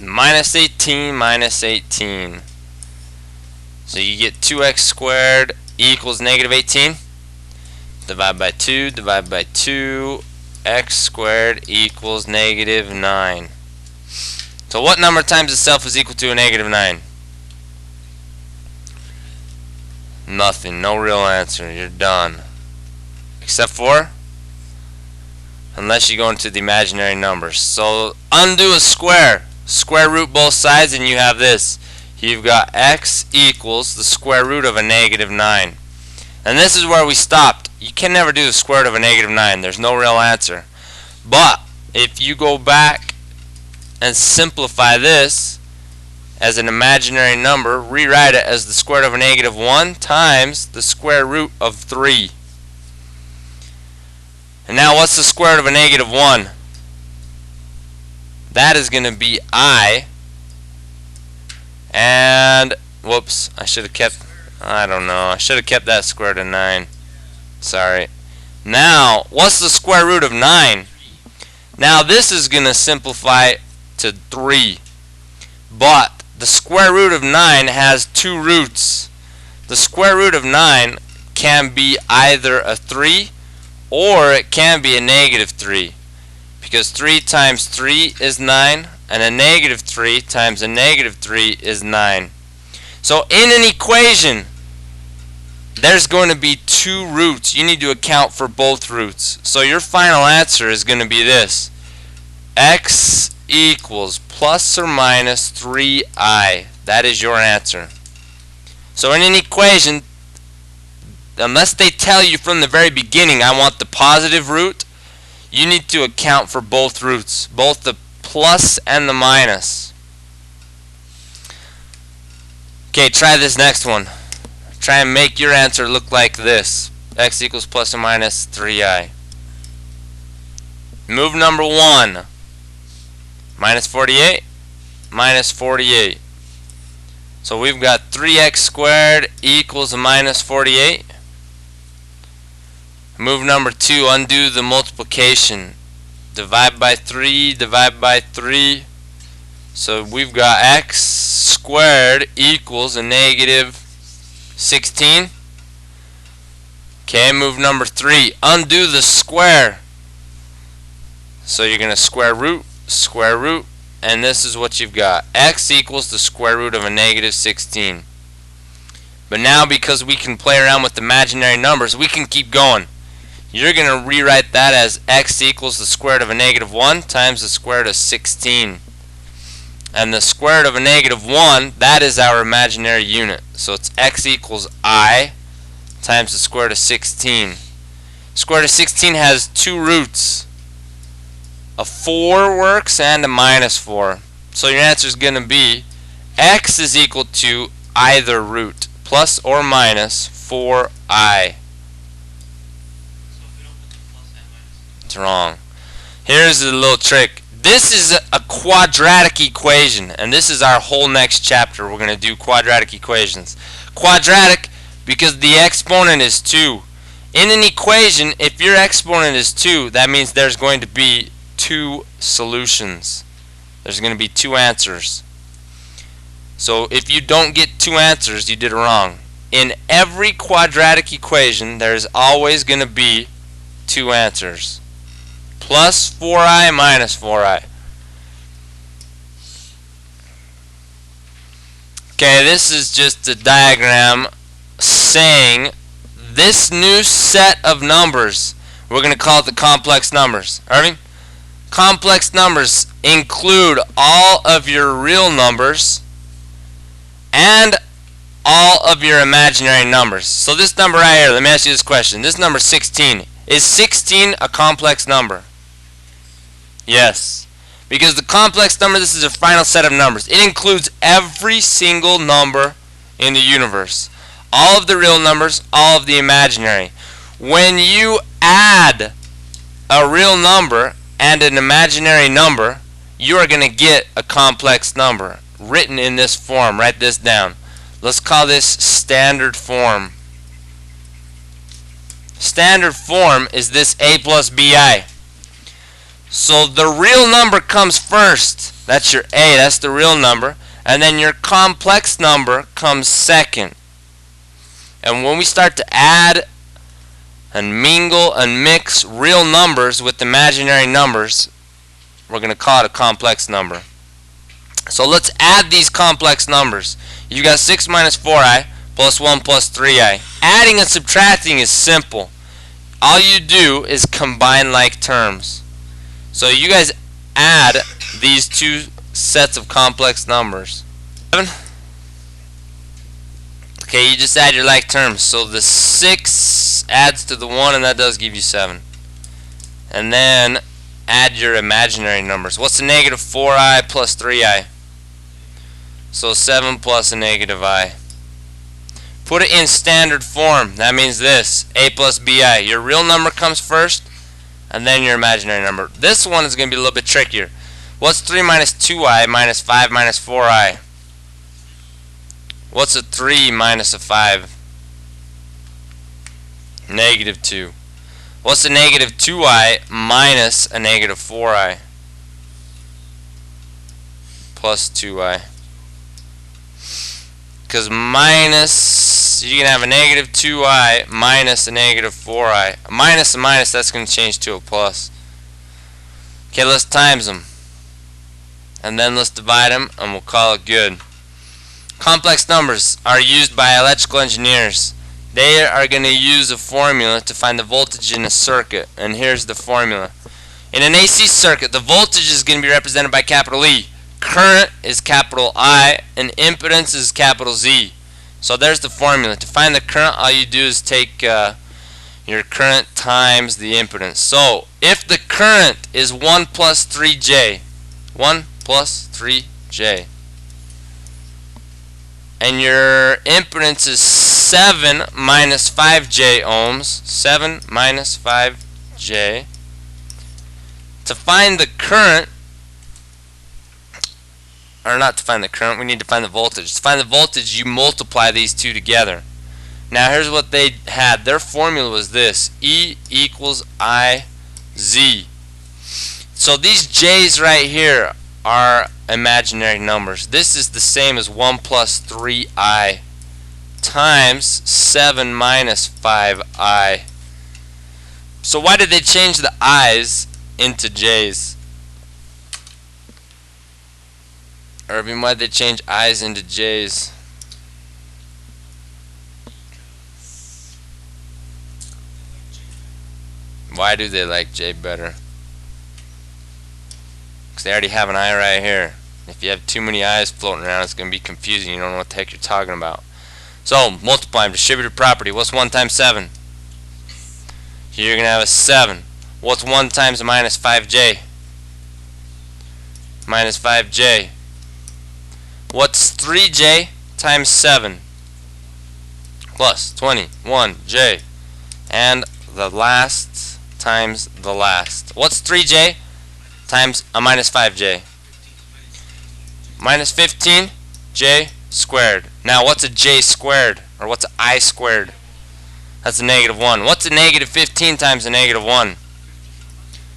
Minus 18 minus 18. So you get 2x squared equals negative 18. Divide by 2, divide by 2. X squared equals negative 9. So what number times itself is equal to a negative 9? Nothing. No real answer. You're done. Except for? Unless you go into the imaginary numbers. So undo a square. Square root both sides and you have this. You've got x equals the square root of a negative 9. And this is where we stopped. You can never do the square root of a negative 9. There's no real answer. But if you go back and simplify this as an imaginary number, rewrite it as the square root of a negative 1 times the square root of 3. And now what's the square root of a negative 1? That is going to be I. And, whoops, I should have kept, I don't know, I should have kept that square root of 9. Sorry. Now, what's the square root of 9? Now this is going to simplify to 3. But the square root of 9 has two roots. The square root of 9 can be either a 3 or it can be a negative 3. Because 3 times 3 is 9 and a negative 3 times a negative 3 is 9. So in an equation there's going to be two roots. You need to account for both roots. So your final answer is going to be this. X equals plus or minus 3i. That is your answer. So in an equation, unless they tell you from the very beginning, I want the positive root, you need to account for both roots, both the plus and the minus. Okay, try this next one. Try and make your answer look like this. X equals plus or minus 3i. Move number 1. Minus 48. Minus 48. So we've got 3x squared equals a minus 48. Move number 2. Undo the multiplication. Divide by 3. Divide by 3. So we've got x squared equals a negative 16. Okay, move number 3. Undo the square. So you're going to square root, and this is what you've got. X equals the square root of a negative 16. But now because we can play around with imaginary numbers, we can keep going. You're going to rewrite that as x equals the square root of a negative 1 times the square root of 16. And the square root of a negative 1, that is our imaginary unit. So it's x equals I times the square root of 16. Square root of 16 has two roots. A 4 works and a minus 4. So your answer is going to be x is equal to either root, plus or minus 4i. It's wrong. Here's a little trick. This is a quadratic equation, and this is our whole next chapter. We're going to do quadratic equations. Quadratic because the exponent is 2. In an equation, if your exponent is 2, that means there's going to be 2 solutions. There's going to be 2 answers. So if you don't get 2 answers, you did it wrong. In every quadratic equation, there's always going to be 2 answers. Plus 4i minus 4i. Okay, this is just a diagram saying this new set of numbers, we're going to call it the complex numbers. Irving? Complex numbers include all of your real numbers and all of your imaginary numbers. So this number right here, let me ask you this question. This number 16. Is 16 a complex number? Yes. Because the complex number, this is a final set of numbers. It includes every single number in the universe. All of the real numbers, all of the imaginary. When you add a real number and an imaginary number, you are going to get a complex number written in this form. Write this down. Let's call this standard form. Standard form is this a plus bi. So the real number comes first. That's your A, that's the real number. And then your complex number comes second. And when we start to add and mingle and mix real numbers with imaginary numbers, we're going to call it a complex number. So let's add these complex numbers. You've got 6 minus 4i plus 1 plus 3i. Adding and subtracting is simple. All you do is combine like terms. So you guys add these two sets of complex numbers. 7. Okay, you just add your like terms. So the 6 adds to the 1, and that does give you 7. And then add your imaginary numbers. What's the negative 4i plus 3i? So 7 plus a negative I. Put it in standard form. That means this, a plus bi. Your real number comes first, and then your imaginary number. This one is going to be a little bit trickier. What's 3 minus 2i minus 5 minus 4i? What's a 3 minus a 5? Negative 2. What's a negative 2i minus a negative 4i? Plus 2i. Because minus, you can have a negative 2i minus a negative 4i. A minus, that's going to change to a plus. Okay, let's times them. And then let's divide them, and we'll call it good. Complex numbers are used by electrical engineers. They are going to use a formula to find the voltage in a circuit. And here's the formula. In an AC circuit, the voltage is going to be represented by capital E. Current is capital I, and impedance is capital Z. So there's the formula. To find the current, all you do is take your current times the impedance. So if the current is 1 plus 3J, 1 plus 3J, and your impedance is 7 minus 5J ohms, 7 minus 5J, to find the current, or not to find the current, we need to find the voltage. To find the voltage, you multiply these two together. Now here's what they had. Their formula was this: E equals IZ. So these J's right here are imaginary numbers. This is the same as 1 plus 3i times 7 minus 5i. So why did they change the i's into j's? Irving, why did they change i's into j's? Why do they like j better? Because they already have an I right here. If you have too many i's floating around, it's going to be confusing. You don't know what the heck you're talking about. So, multiply them. Distributive property. What's 1 times 7? Here you're going to have a 7. What's 1 times a minus 5j? Minus 5j. What's 3j times 7? Plus 21j. And the last times the last. What's 3j times a minus 5j? Minus 15j squared. Now what's a j squared? Or what's a I squared? That's a negative 1. What's a negative 15 times a negative 1?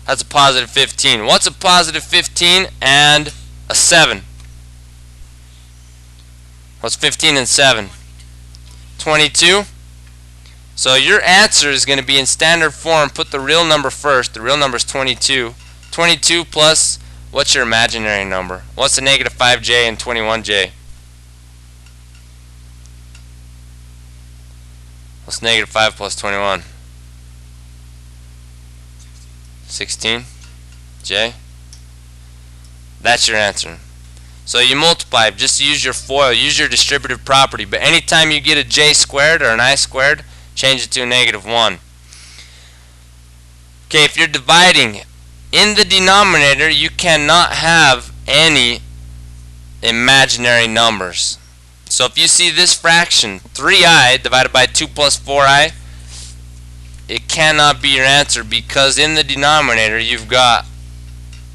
That's a positive 15. What's a positive 15 and a 7? What's 15 and 7? 22. So your answer is going to be in standard form. Put the real number first. The real number is 22. 22 plus, what's your imaginary number? What's the negative 5j and 21j? What's negative 5 plus 21? 16. J. That's your answer. So you multiply. Just use your FOIL. Use your distributive property. But anytime you get a j squared or an I squared, change it to a negative 1. Okay, if you're dividing, in the denominator, you cannot have any imaginary numbers. So if you see this fraction, 3i divided by 2 plus 4i, it cannot be your answer because in the denominator you've got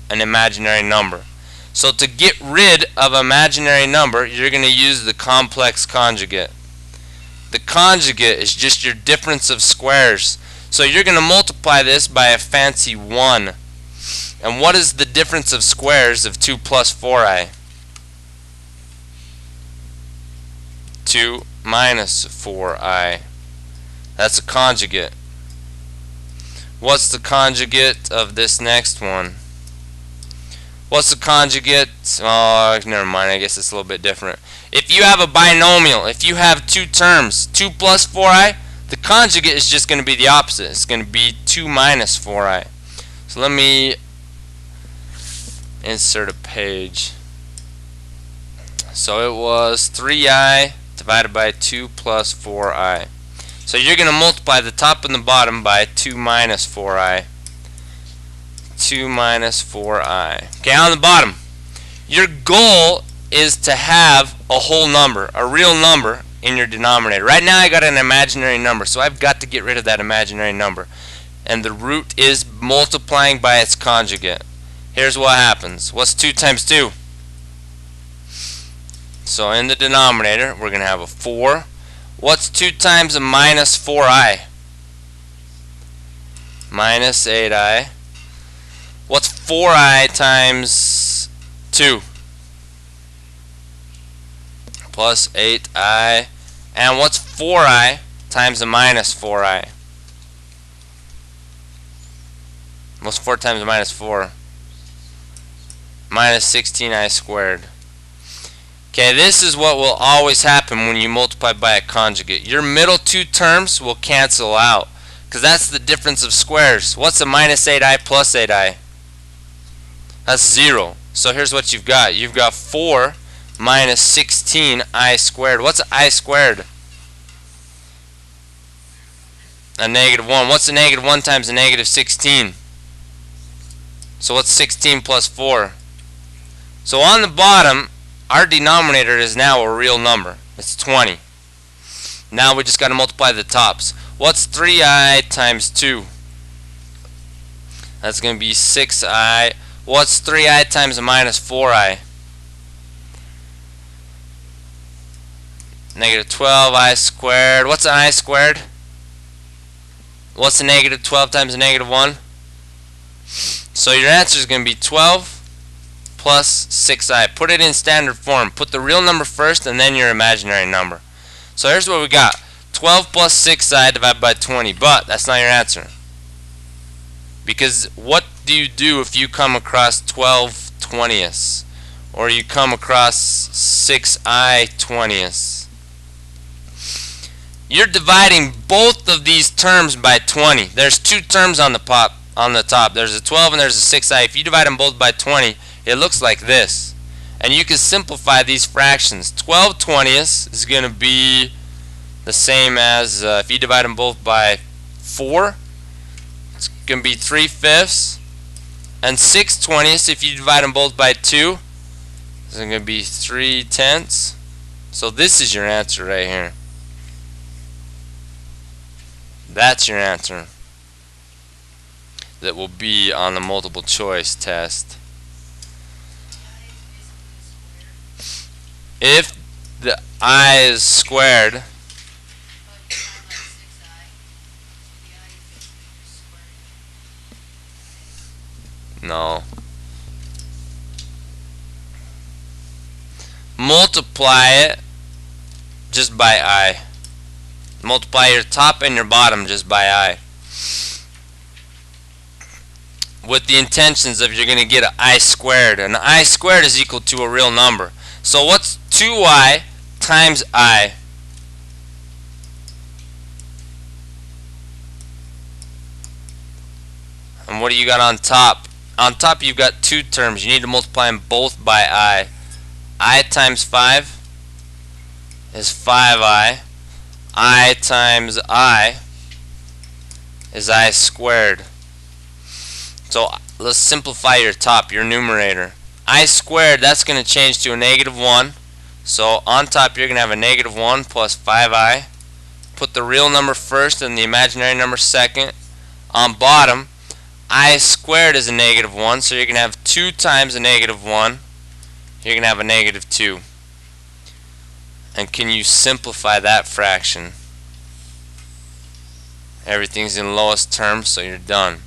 an imaginary number. So to get rid of imaginary number, you're going to use the complex conjugate. The conjugate is just your difference of squares. So you're going to multiply this by a fancy 1. And what is the difference of squares of 2 plus 4i? 2 minus 4i. That's a conjugate. What's the conjugate of this next one? What's the conjugate? Oh, never mind. I guess it's a little bit different. If you have a binomial, if you have two terms, 2 plus 4i, the conjugate is just going to be the opposite. It's going to be 2 minus 4i. So let me insert a page. So it was 3i divided by 2 plus 4i. So you're going to multiply the top and the bottom by 2 minus 4i. 2 minus 4i. Okay, on the bottom, your goal is to have a whole number, a real number in your denominator. Right now I got an imaginary number, so I've got to get rid of that imaginary number. And the root is multiplying by its conjugate. Here's what happens. What's 2 times 2? So in the denominator, we're going to have a 4. What's 2 times a minus 4i? Minus 8i. What's 4i times 2? Plus 8i. And what's 4i times a minus 4i? What's 4 times a minus 4? Minus 16i squared. Okay, this is what will always happen when you multiply by a conjugate. Your middle two terms will cancel out, because that's the difference of squares. What's a minus 8i plus 8i? That's 0. So here's what you've got. You've got 4 minus 16i squared. What's I squared? A negative 1. What's a negative 1 times a negative 16? So what's 16 plus 4? So on the bottom, our denominator is now a real number. It's 20. Now we just got to multiply the tops. What's 3i times 2? That's going to be 6i. What's 3i times a minus 4i? Negative 12i squared. What's an I squared? What's a negative 12 times a negative 1? So your answer is going to be 12 plus 6i. Put it in standard form. Put the real number first and then your imaginary number. So here's what we got. 12 plus 6i divided by 20. But that's not your answer. Because what do you do if you come across 12 20ths? Or you come across 6i 20ths? You're dividing both of these terms by 20. There's two terms on the top. There's a 12 and there's a 6i. If you divide them both by 20, it looks like this. And you can simplify these fractions. 12 20ths is going to be the same as, if you divide them both by 4, it's going to be 3/5. And 6 20ths, if you divide them both by 2, it's going to be 3/10. So this is your answer right here. That's your answer that will be on the multiple choice test. If the I is squared, no. Multiply it just by I. Multiply your top and your bottom just by I. With the intentions of you're going to get an I squared. And I squared is equal to a real number. So what's 2i times I? And what do you got on top? On top you've got two terms. You need to multiply them both by I. I times 5 is 5i. I times I is I squared. So let's simplify your top, your numerator. I squared, that's going to change to a negative 1. So on top you're going to have a negative 1 plus 5i. Put the real number first and the imaginary number second. On bottom, I squared is a negative 1, so you're going to have 2 times a negative 1. You're going to have a negative 2. And can you simplify that fraction? Everything's in lowest terms, so you're done.